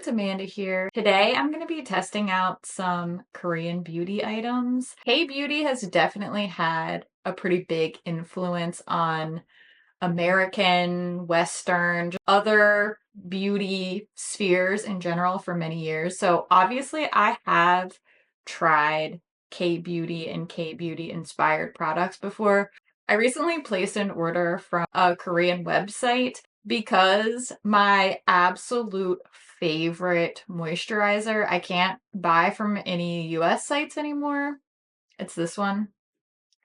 Amanda here. Today I'm going to be testing out some Korean beauty items. K-beauty has definitely had a pretty big influence on American, Western, other beauty spheres in general for many years. So obviously I have tried K-beauty and K-beauty inspired products before. I recently placed an order from a Korean website because my absolute favorite moisturizer I can't buy from any US sites anymore. It's this one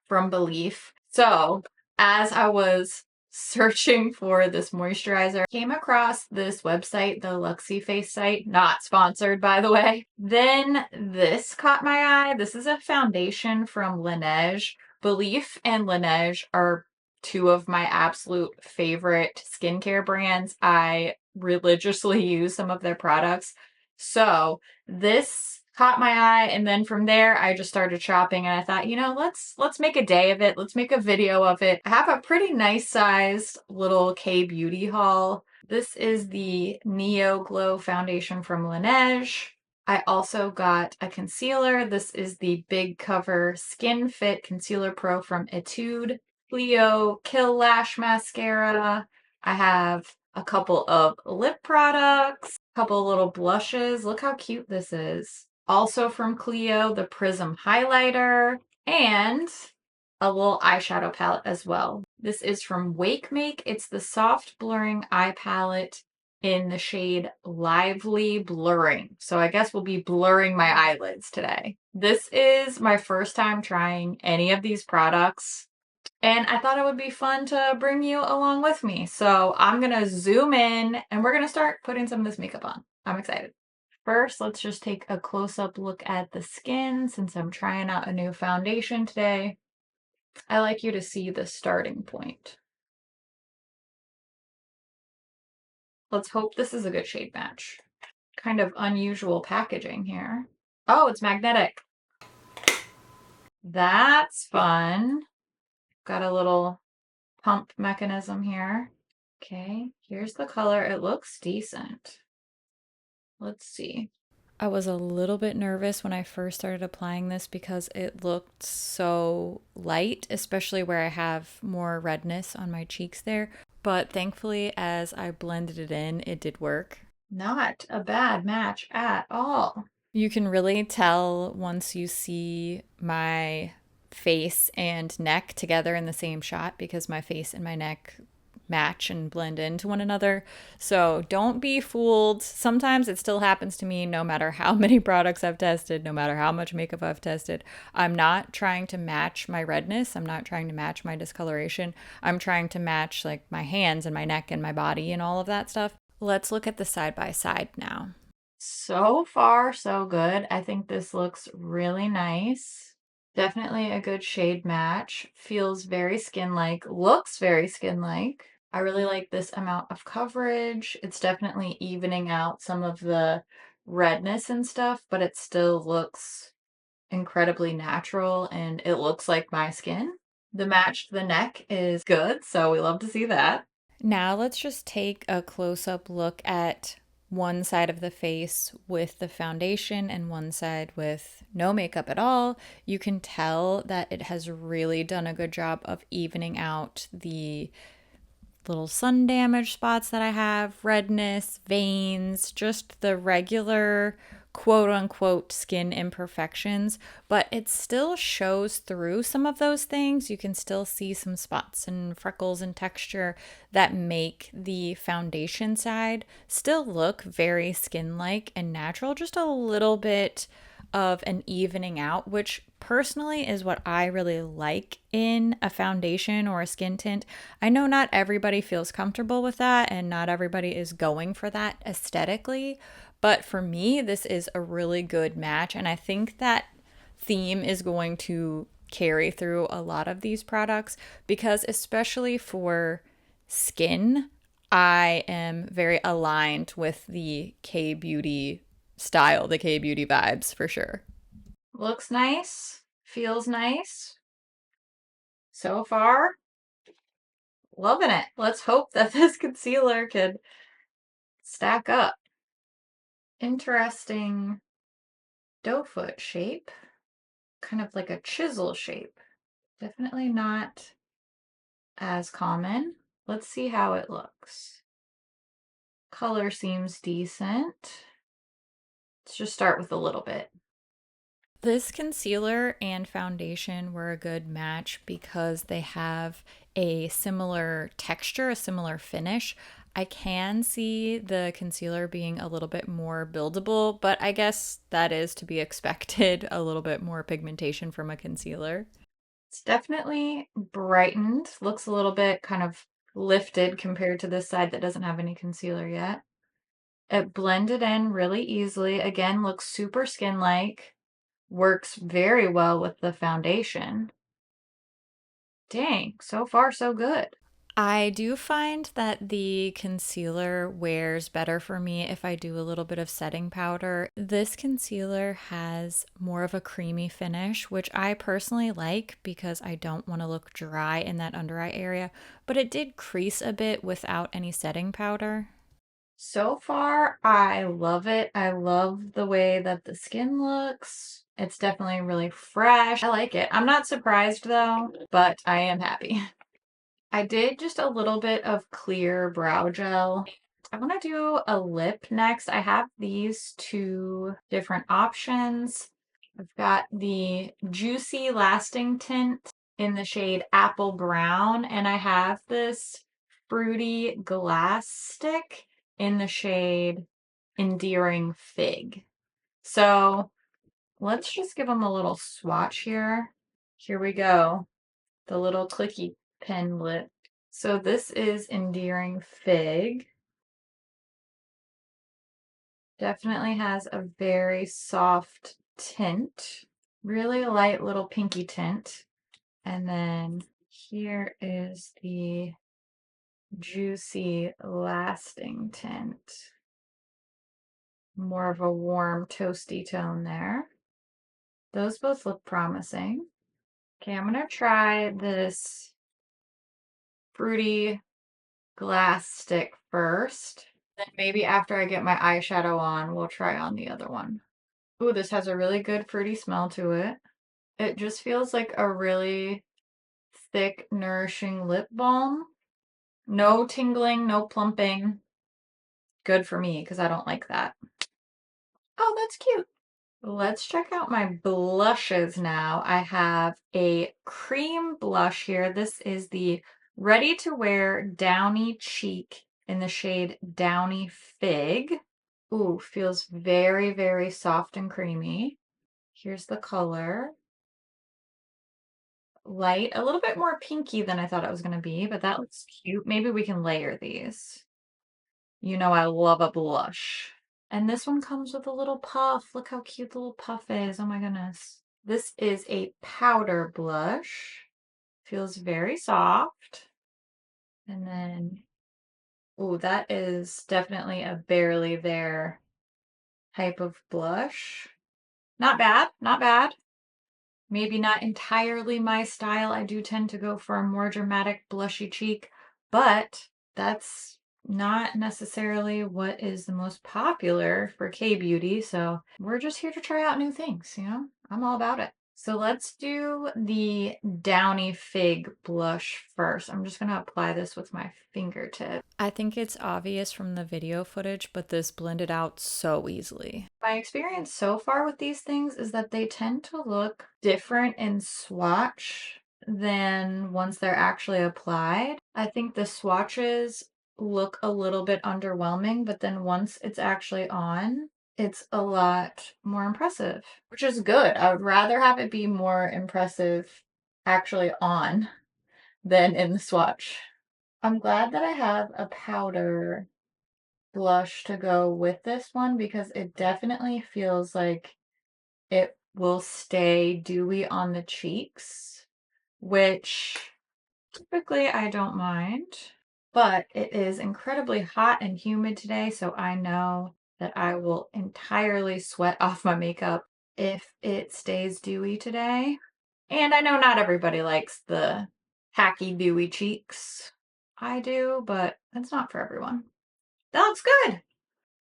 from Belief. So as I was searching for this moisturizer, I came across this website, the Luxiface site, not sponsored by the way. Then this caught my eye. This is a foundation from Laneige. Belief and Laneige are two of my absolute favorite skincare brands. I religiously use some of their products. So this caught my eye, and then from there I just started shopping, and I thought, you know, let's make a day of it. Let's make a video of it. I have a pretty nice sized little K-beauty haul. This is the Neo Glow foundation from Laneige. I also got a concealer. This is the Big Cover Skin Fit Concealer Pro from Etude. Clio Kill Lash Mascara. I have a couple of lip products, a couple little blushes. Look how cute this is. Also from Clio, the Prism Highlighter, and a little eyeshadow palette as well. This is from Wake Make. It's the Soft Blurring Eye Palette in the shade Lively Blurring. So I guess we'll be blurring my eyelids today. This is my first time trying any of these products, and I thought it would be fun to bring you along with me. So I'm gonna zoom in and we're gonna start putting some of this makeup on. I'm excited. First, let's just take a close-up look at the skin since I'm trying out a new foundation today. I like you to see the starting point. Let's hope this is a good shade match. Kind of unusual packaging here. Oh, it's magnetic. That's fun. Got a little pump mechanism here. Okay, here's the color. It looks decent. Let's see. I was a little bit nervous when I first started applying this because it looked so light, especially where I have more redness on my cheeks there. But thankfully, as I blended it in, it did work. Not a bad match at all. You can really tell once you see my face and neck together in the same shot because my face and my neck match and blend into one another. So don't be fooled. Sometimes it still happens to me no matter how many products I've tested, no matter how much makeup I've tested. I'm not trying to match my redness. I'm not trying to match my discoloration. I'm trying to match like my hands and my neck and my body and all of that stuff. Let's look at the side by side now. So far, so good. I think this looks really nice. Definitely a good shade match. Feels very skin-like, looks very skin-like. I really like this amount of coverage. It's definitely evening out some of the redness and stuff, but it still looks incredibly natural and it looks like my skin. The match to the neck is good, so we love to see that. Now let's just take a close-up look at one side of the face with the foundation and one side with no makeup at all. You can tell that it has really done a good job of evening out the little sun damage spots that I have, redness, veins, just the regular quote unquote skin imperfections, but it still shows through some of those things. You can still see some spots and freckles and texture that make the foundation side still look very skin-like and natural, just a little bit of an evening out, which personally is what I really like in a foundation or a skin tint. I know not everybody feels comfortable with that and not everybody is going for that aesthetically, but for me, this is a really good match, and I think that theme is going to carry through a lot of these products because especially for skin, I am very aligned with the K-beauty style, the K-beauty vibes for sure. Looks nice, feels nice. So far, loving it. Let's hope that this concealer could stack up. interesting doe foot shape, kind of like a chisel shape. Definitely not as common. Let's see how it looks. Color seems decent. Let's just start with a little bit. This concealer and foundation were a good match because they have a similar texture, a similar finish. I can see the concealer being a little bit more buildable, but I guess that is to be expected, a little bit more pigmentation from a concealer. It's definitely brightened. Looks a little bit kind of lifted compared to this side that doesn't have any concealer yet. It blended in really easily. Again, looks super skin-like. Works very well with the foundation. Dang, so far so good. I do find that the concealer wears better for me if I do a little bit of setting powder. This concealer has more of a creamy finish, which I personally like because I don't want to look dry in that under eye area, but it did crease a bit without any setting powder. So far, I love it. I love the way that the skin looks. It's definitely really fresh. I like it. I'm not surprised though, but I am happy. I did just a little bit of clear brow gel. I want to do a lip next. I have these two different options. I've got the Juicy Lasting Tint in the shade Apple Brown, and I have this Fruity Glass Stick in the shade Endearing Fig. So let's just give them a little swatch here. Here we go. The little clicky pen lip. So this is Endearing Fig. Definitely has a very soft tint. Really light little pinky tint. And then here is the Juicy Lasting Tint. More of a warm, toasty tone there. Those both look promising. Okay, I'm gonna try this Fruity Glass Stick first. Then maybe after I get my eyeshadow on, we'll try on the other one. Ooh, this has a really good fruity smell to it. It just feels like a really thick, nourishing lip balm. No tingling, no plumping. Good for me, because I don't like that. Oh, that's cute. Let's check out my blushes now. I have a cream blush here. This is the Ready to Wear Downy Cheek in the shade Downy Fig. Ooh, feels very, very soft and creamy. Here's the color. Light, a little bit more pinky than I thought it was going to be, but that looks cute. Maybe we can layer these. You know I love a blush. And this one comes with a little puff. Look how cute the little puff is. Oh my goodness. This is a powder blush. Feels very soft. And then, ooh, that is definitely a barely there type of blush. Not bad, not bad. Maybe not entirely my style. I do tend to go for a more dramatic blushy cheek, but that's not necessarily what is the most popular for K-beauty. So we're just here to try out new things, you know? I'm all about it. So let's do the Downy Fig blush first. I'm just gonna apply this with my fingertip. I think it's obvious from the video footage, but this blended out so easily. My experience so far with these things is that they tend to look different in swatch than once they're actually applied. I think the swatches look a little bit underwhelming, but then once it's actually on, it's a lot more impressive, which is good. I would rather have it be more impressive actually on than in the swatch. I'm glad that I have a powder blush to go with this one because it definitely feels like it will stay dewy on the cheeks, which typically I don't mind, but it is incredibly hot and humid today, so I know that I will entirely sweat off my makeup if it stays dewy today. And I know not everybody likes the tacky dewy cheeks. I do, but it's not for everyone. That looks good.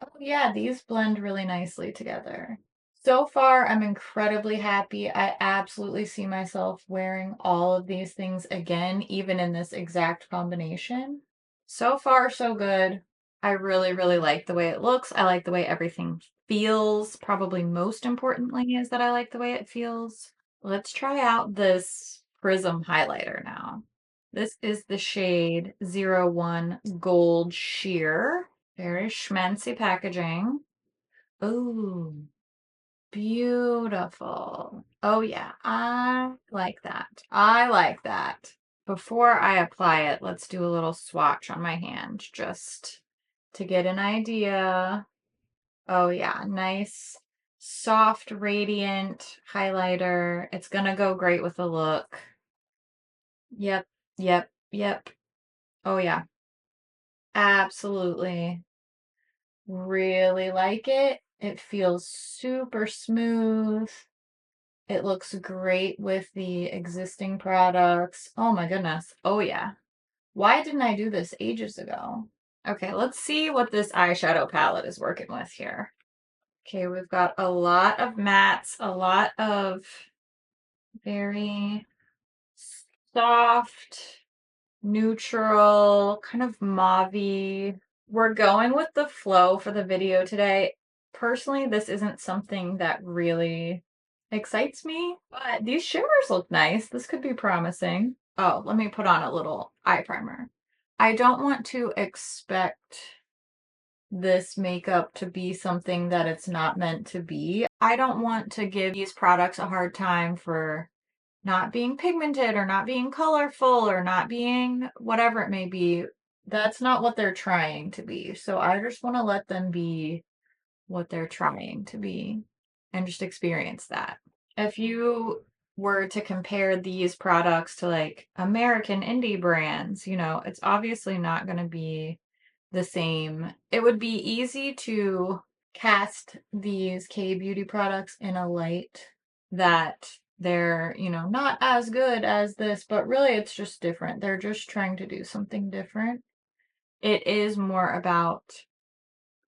Oh yeah, these blend really nicely together. So far, I'm incredibly happy. I absolutely see myself wearing all of these things again, even in this exact combination. So far, so good. I really, really like the way it looks. I like the way everything feels. Probably most importantly is that I like the way it feels. Let's try out this Prism highlighter now. This is the shade 01 Gold Sheer. Very schmancy packaging. Ooh, beautiful. Oh yeah, I like that. I like that. Before I apply it, let's do a little swatch on my hand just to get an idea. Oh yeah, nice, soft, radiant highlighter. It's gonna go great with the look. Yep, yep, yep. Oh yeah, absolutely. Really like it. It feels super smooth. It looks great with the existing products. Oh my goodness. Oh yeah. Why didn't I do this ages ago? Okay, let's see what this eyeshadow palette is working with here. Okay, we've got a lot of mattes, a lot of very soft, neutral, kind of mauve-y. We're going with the flow for the video today. Personally, this isn't something that really excites me, but these shimmers look nice. This could be promising. Oh, let me put on a little eye primer. I don't want to expect this makeup to be something that it's not meant to be. I don't want to give these products a hard time for not being pigmented or not being colorful or not being whatever it may be. That's not what they're trying to be. So I just want to let them be what they're trying to be and just experience that. If you were to compare these products to like American indie brands, it's obviously not going to be the same. It would be easy to cast these K beauty products in a light that they're, not as good as this, but really it's just different. They're just trying to do something different. It is more about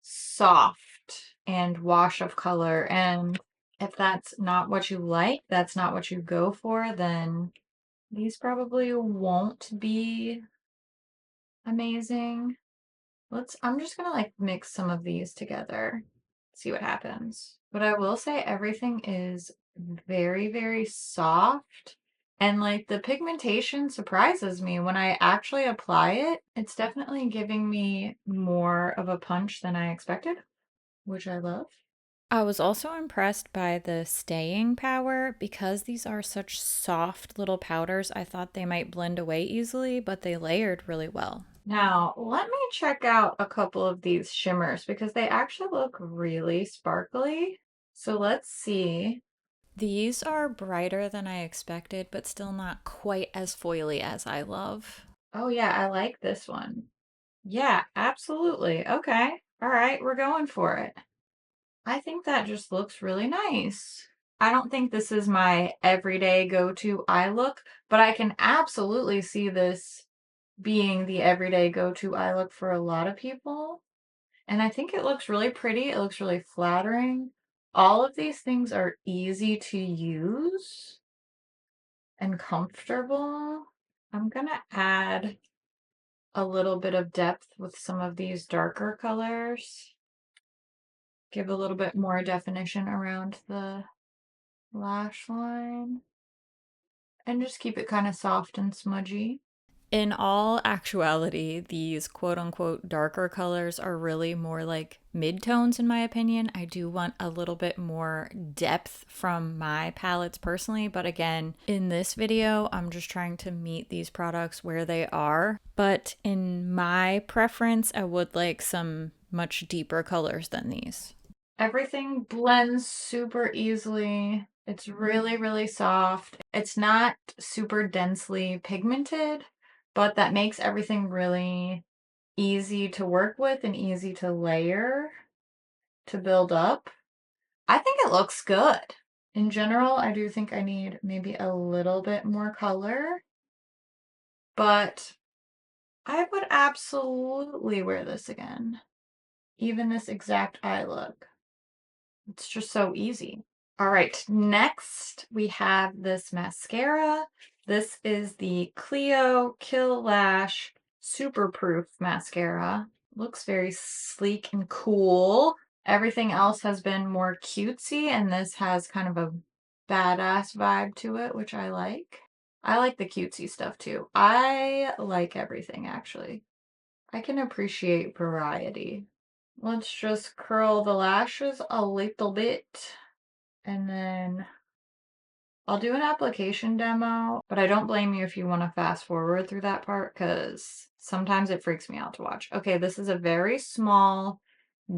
soft and wash of color. And if that's not what you like, that's not what you go for, then these probably won't be amazing. I'm just gonna like mix some of these together, see what happens. But I will say everything is very, very soft. And like the pigmentation surprises me when I actually apply it. It's definitely giving me more of a punch than I expected, which I love. I was also impressed by the staying power because these are such soft little powders. I thought they might blend away easily, but they layered really well. Now, let me check out a couple of these shimmers because they actually look really sparkly. So let's see. These are brighter than I expected, but still not quite as foily as I love. Oh yeah, I like this one. Yeah, absolutely. Okay. All right, we're going for it. I think that just looks really nice. I don't think this is my everyday go-to eye look, but I can absolutely see this being the everyday go-to eye look for a lot of people. And I think it looks really pretty. It looks really flattering. All of these things are easy to use and comfortable. I'm gonna add a little bit of depth with some of these darker colors. Give a little bit more definition around the lash line. And just keep it kind of soft and smudgy. In all actuality, these quote unquote darker colors are really more like midtones, in my opinion. I do want a little bit more depth from my palettes personally, but again, in this video, I'm just trying to meet these products where they are. But in my preference, I would like some much deeper colors than these. Everything blends super easily. It's really, really soft. It's not super densely pigmented, but that makes everything really easy to work with and easy to layer, to build up. I think it looks good. In general, I do think I need maybe a little bit more color, but I would absolutely wear this again. even this exact eye look. It's just so easy. All right, next we have this mascara. This is the Clio Kill Lash Super Proof Mascara. Looks very sleek and cool. Everything else has been more cutesy, and this has kind of a badass vibe to it, which I like. I like the cutesy stuff too. I like everything actually. I can appreciate variety. Let's just curl the lashes a little bit, and then I'll do an application demo, but I don't blame you if you want to fast forward through that part because sometimes it freaks me out to watch. Okay, this is a very small,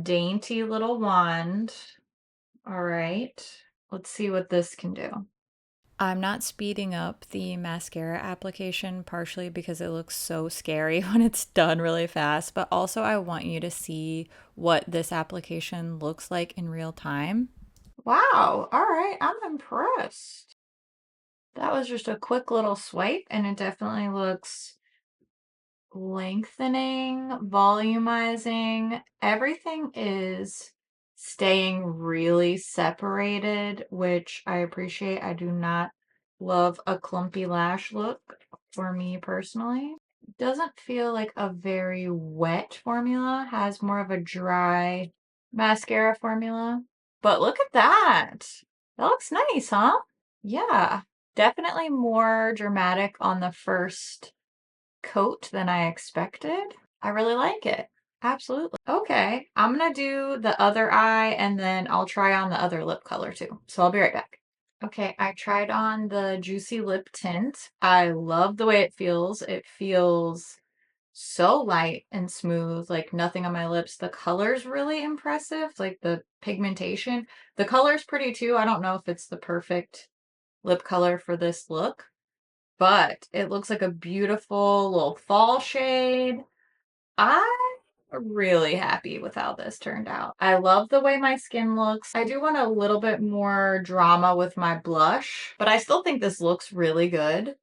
dainty little wand. All right, let's see what this can do. I'm not speeding up the mascara application partially because it looks so scary when it's done really fast, but also I want you to see what this application looks like in real time. Wow, all right, I'm impressed. That was just a quick little swipe, and it definitely looks lengthening, volumizing. Everything is staying really separated, which I appreciate. I do not love a clumpy lash look for me personally. Doesn't feel like a very wet formula, has more of a dry mascara formula. But look at that. That looks nice, huh? Yeah, definitely more dramatic on the first coat than I expected. I really like it. Absolutely. Okay, I'm gonna do the other eye and then I'll try on the other lip color too. So I'll be right back. Okay, I tried on the Juicy Lip Tint. I love the way it feels. It feels so light and smooth, like nothing on my lips. The color's really impressive, like the pigmentation. The color's pretty too. I don't know if it's the perfect lip color for this look, but it looks like a beautiful little fall shade. I'm really happy with how this turned out. I love the way my skin looks. I do want a little bit more drama with my blush, but I still think this looks really good.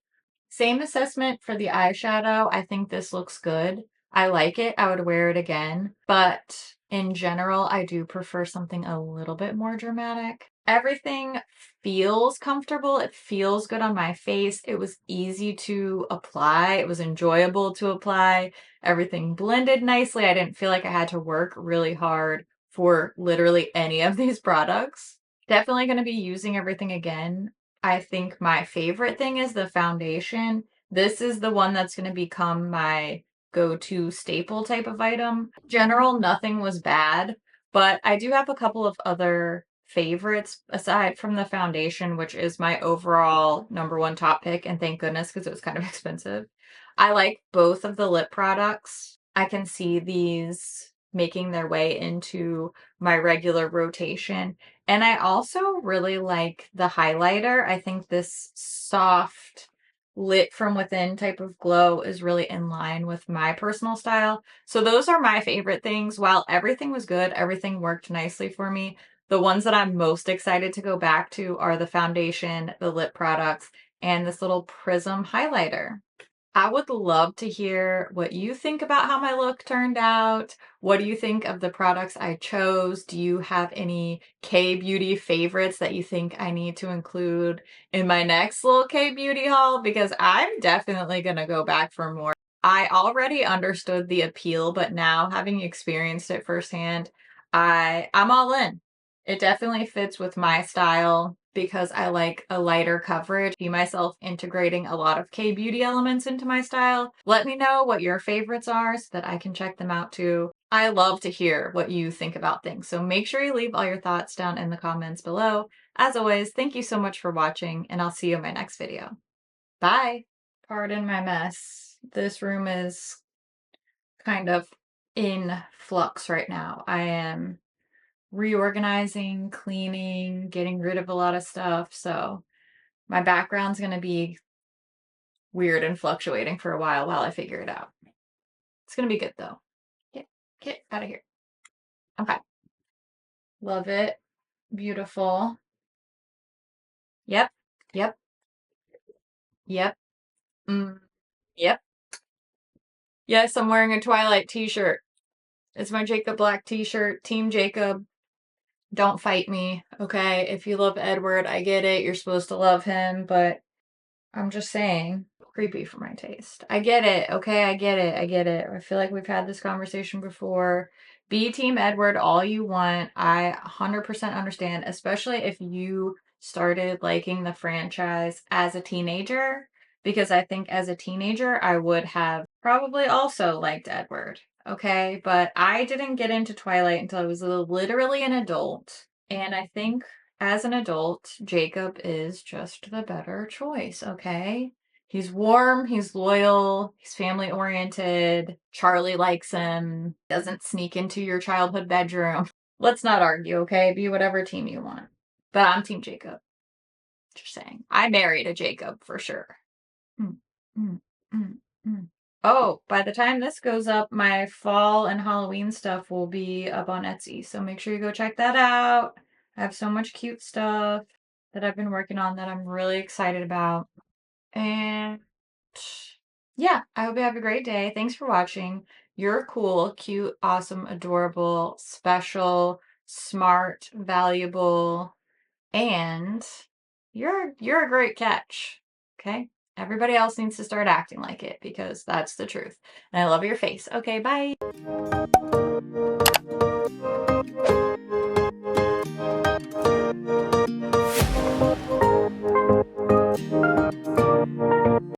Same assessment for the eyeshadow. I think this looks good. I like it. I would wear it again. But in general, I do prefer something a little bit more dramatic. Everything feels comfortable. It feels good on my face. It was easy to apply. It was enjoyable to apply. Everything blended nicely. I didn't feel like I had to work really hard for literally any of these products. Definitely going to be using everything again. I think my favorite thing is the foundation. This is the one that's going to become my go-to staple type of item. General, nothing was bad, but I do have a couple of other favorites aside from the foundation, which is my overall number one top pick, and thank goodness because it was kind of expensive. I like both of the lip products. I can see these making their way into my regular rotation. And I also really like the highlighter. I think this soft, lit from within type of glow is really in line with my personal style. So those are my favorite things. While everything was good, everything worked nicely for me. The ones that I'm most excited to go back to are the foundation, the lip products, and this little prism highlighter. I would love to hear what you think about how my look turned out. What do you think of the products I chose? Do you have any K-beauty favorites that you think I need to include in my next little K-beauty haul? Because I'm definitely gonna go back for more. I already understood the appeal, but now having experienced it firsthand, I'm all in. It definitely fits with my style because I like a lighter coverage. See myself integrating a lot of K-beauty elements into my style. Let me know what your favorites are so that I can check them out too. I love to hear what you think about things, so make sure you leave all your thoughts down in the comments below. As always, thank you so much for watching, and I'll see you in my next video. Bye! Pardon my mess. This room is kind of in flux right now. I am reorganizing, cleaning, getting rid of a lot of stuff. So my background's going to be weird and fluctuating for a while I figure it out. It's going to be good though. Get out of here. Okay. Love it. Beautiful. Yep. Yep. Yep. Mm. Yep. Yes, I'm wearing a Twilight t-shirt. It's my Jacob Black t-shirt. Team Jacob. Don't fight me, okay? If you love Edward, I get it. You're supposed to love him, but I'm just saying, creepy for my taste. I get it, okay? I get it. I get it. I feel like we've had this conversation before. Be Team Edward all you want. I 100% understand, especially if you started liking the franchise as a teenager, because I think as a teenager, I would have probably also liked Edward, okay? But I didn't get into Twilight until I was literally an adult. And I think as an adult, Jacob is just the better choice, okay? He's warm, he's loyal, he's family oriented. Charlie likes him, doesn't sneak into your childhood bedroom. Let's not argue, okay? Be whatever team you want. But I'm Team Jacob. Just saying. I married a Jacob for sure. Mm, mm, mm, mm. Oh, by the time this goes up, my fall and Halloween stuff will be up on Etsy. So make sure you go check that out. I have so much cute stuff that I've been working on that I'm really excited about. And yeah, I hope you have a great day. Thanks for watching. You're cool, cute, awesome, adorable, special, smart, valuable, and you're a great catch. Okay? Everybody else needs to start acting like it because that's the truth. And I love your face. Okay, bye.